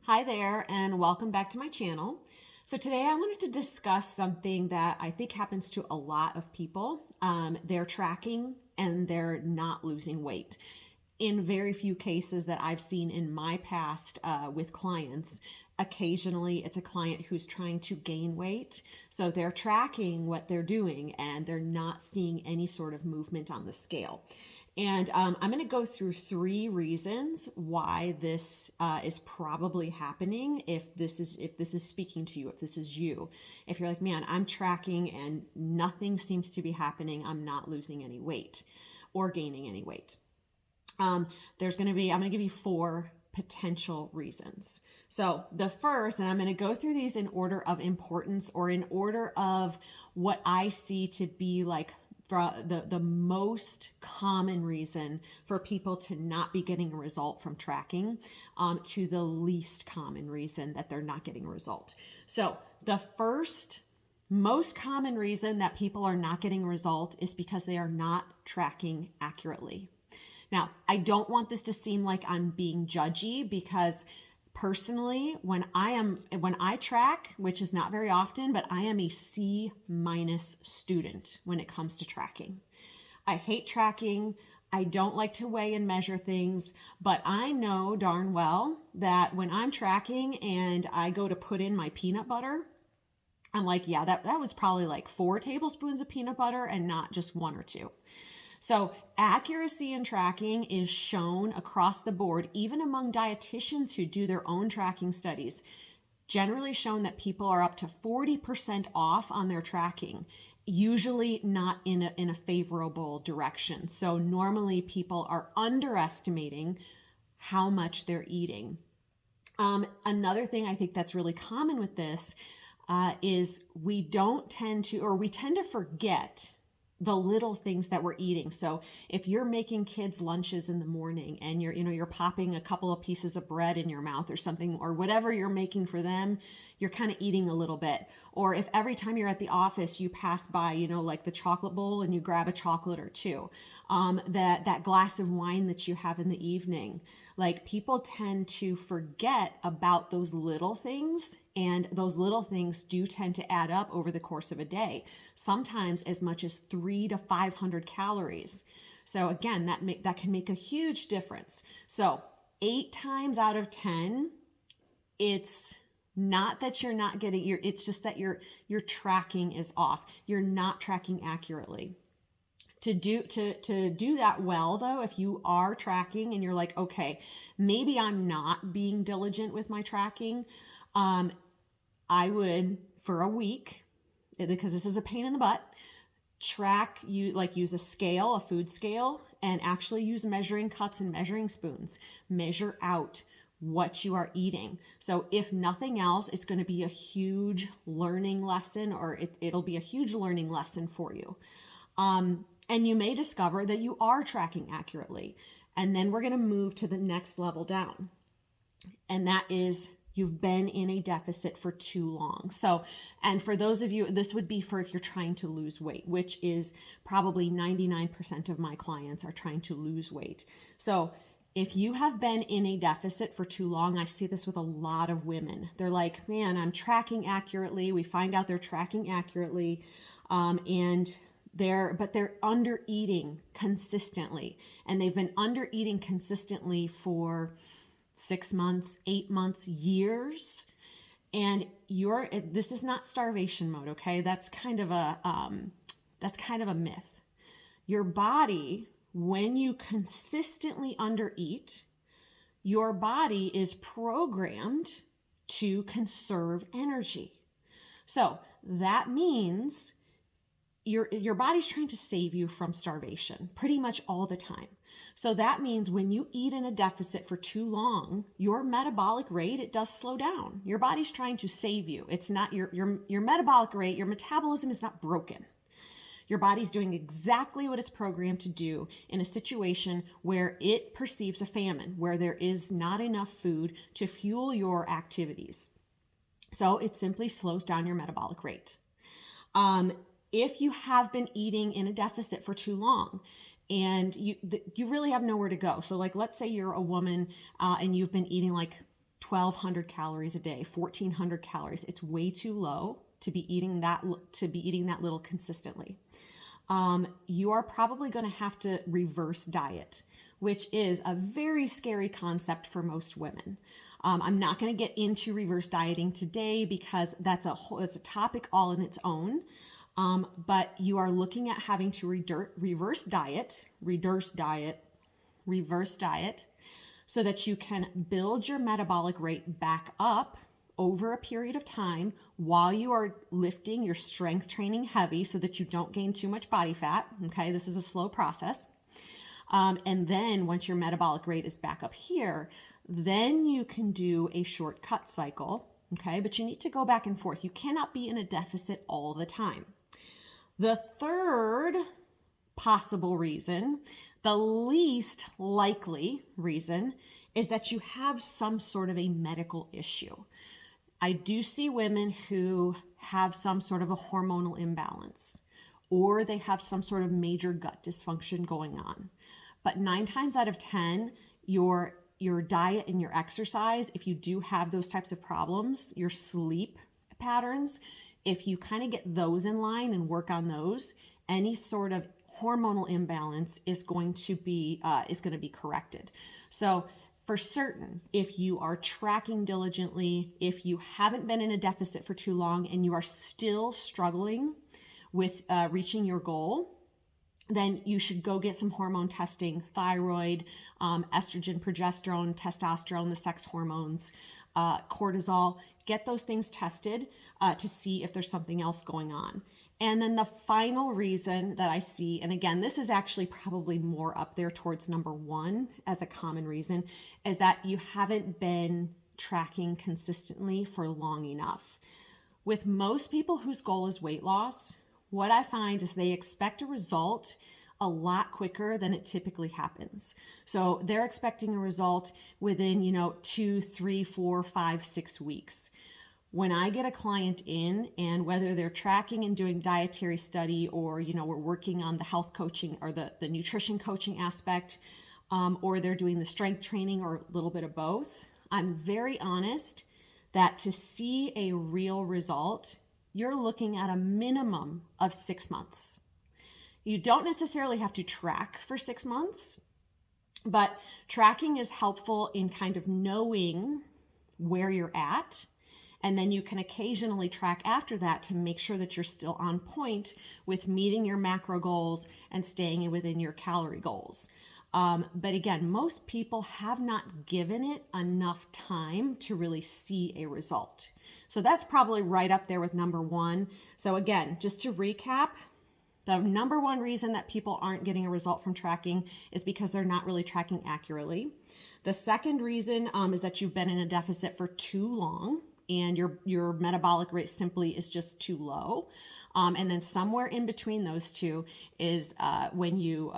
Hi there, and welcome back to my channel. So today I wanted to discuss something that I think happens to a lot of people. They're tracking and they're not losing weight. In very few cases that I've seen in my past with clients, occasionally it's a client who's trying to gain weight. So they're tracking what they're doing and they're not seeing any sort of movement on the scale. And I'm going to go through 3 reasons why this is probably happening. If this is speaking to you, if this is you, if you're like, man, I'm tracking and nothing seems to be happening, I'm not losing any weight or gaining any weight. I'm going to give you 4 potential reasons. So the first, and I'm going to go through these in order of importance or in order of what I see to be like the most common reason for people to not be getting a result from tracking, to the least common reason that they're not getting a result. So the first most common reason that people are not getting a result is because they are not tracking accurately. Now, I don't want this to seem like I'm being judgy, because personally, when I track, which is not very often, but I am a C- student when it comes to tracking. I hate tracking. I don't like to weigh and measure things, but I know darn well that when I'm tracking and I go to put in my peanut butter, I'm like, yeah, that was probably like 4 tablespoons of peanut butter and not just 1 or 2. So accuracy in tracking is shown across the board, even among dietitians who do their own tracking studies, generally shown that people are up to 40% off on their tracking, usually not in a favorable direction. So normally people are underestimating how much they're eating. Another thing I think that's really common with this is we tend to forget the little things that we're eating. So if you're making kids lunches in the morning and you're popping a couple of pieces of bread in your mouth or something, or whatever you're making for them, you're kind of eating a little bit. Or if every time you're at the office, you pass by, like the chocolate bowl and you grab a chocolate or 2, that glass of wine that you have in the evening, like people tend to forget about those little things. And those little things do tend to add up over the course of a day, sometimes as much as 300 to 500 calories. So again, that can make a huge difference. So 8 times out of 10, it's not that you're not getting it's just that your tracking is off. You're not tracking accurately. To do that well, though, if you are tracking and you're like, okay, maybe I'm not being diligent with my tracking, I would, for a week, because this is a pain in the butt, use a scale, a food scale, and actually use measuring cups and measuring spoons. Measure out what you are eating. So if nothing else, it's going to be a huge learning lesson, or it'll be a huge learning lesson for you. And you may discover that you are tracking accurately. And then we're going to move to the next level down. And that is, you've been in a deficit for too long. So, and for those of you, this would be for if you're trying to lose weight, which is probably 99% of my clients are trying to lose weight. So if you have been in a deficit for too long, I see this with a lot of women. They're like, man, I'm tracking accurately. We find out they're tracking accurately, and they're under eating consistently. And they've been under eating consistently for 6 months, 8 months, years. And this is not starvation mode, okay? That's kind of a myth. Your body, when you consistently undereat, your body is programmed to conserve energy. So that means your body's trying to save you from starvation pretty much all the time. So that means when you eat in a deficit for too long, your metabolic rate, it does slow down. Your body's trying to save you. It's not your metabolic rate, your metabolism is not broken. Your body's doing exactly what it's programmed to do in a situation where it perceives a famine, where there is not enough food to fuel your activities. So it simply slows down your metabolic rate. If you have been eating in a deficit for too long, and you really have nowhere to go. So like, let's say you're a woman and you've been eating like 1,200 calories a day, 1,400 calories. It's way too low to be eating that little consistently. You are probably going to have to reverse diet, which is a very scary concept for most women. I'm not going to get into reverse dieting today because it's a topic all in its own. But you are looking at having to reverse diet, so that you can build your metabolic rate back up over a period of time while you are lifting your strength training heavy so that you don't gain too much body fat. Okay, this is a slow process. And then once your metabolic rate is back up here, then you can do a shortcut cycle. Okay, but you need to go back and forth. You cannot be in a deficit all the time. The third possible reason, the least likely reason, is that you have some sort of a medical issue. I do see women who have some sort of a hormonal imbalance, or they have some sort of major gut dysfunction going on. But 9 times out of 10, your diet and your exercise, if you do have those types of problems, your sleep patterns, if you kind of get those in line and work on those, any sort of hormonal imbalance is going to be corrected. So for certain, if you are tracking diligently, if you haven't been in a deficit for too long and you are still struggling with reaching your goal, then you should go get some hormone testing, thyroid, estrogen, progesterone, testosterone, the sex hormones, cortisol. Get those things tested to see if there's something else going on. And then the final reason that I see, and again, this is actually probably more up there towards number 1 as a common reason, is that you haven't been tracking consistently for long enough. With most people whose goal is weight loss, what I find is they expect a result a lot quicker than it typically happens. So they're expecting a result within, 2, 3, 4, 5, 6 weeks. When I get a client in, and whether they're tracking and doing dietary study, or, we're working on the health coaching or the nutrition coaching aspect, or they're doing the strength training or a little bit of both, I'm very honest that to see a real result, you're looking at a minimum of 6 months. You don't necessarily have to track for 6 months, but tracking is helpful in kind of knowing where you're at. And then you can occasionally track after that to make sure that you're still on point with meeting your macro goals and staying within your calorie goals. But again, most people have not given it enough time to really see a result. So that's probably right up there with number 1. So again, just to recap, the number 1 reason that people aren't getting a result from tracking is because they're not really tracking accurately. The second reason is that you've been in a deficit for too long and your metabolic rate simply is just too low. And then somewhere in between those two is when you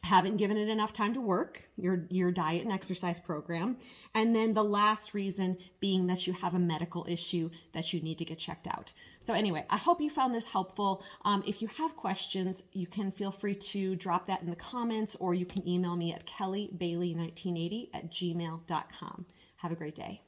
haven't given it enough time to work, your diet and exercise program. And then the last reason being that you have a medical issue that you need to get checked out. So anyway, I hope you found this helpful. If you have questions, you can feel free to drop that in the comments, or you can email me at kellybailey1980@gmail.com. Have a great day.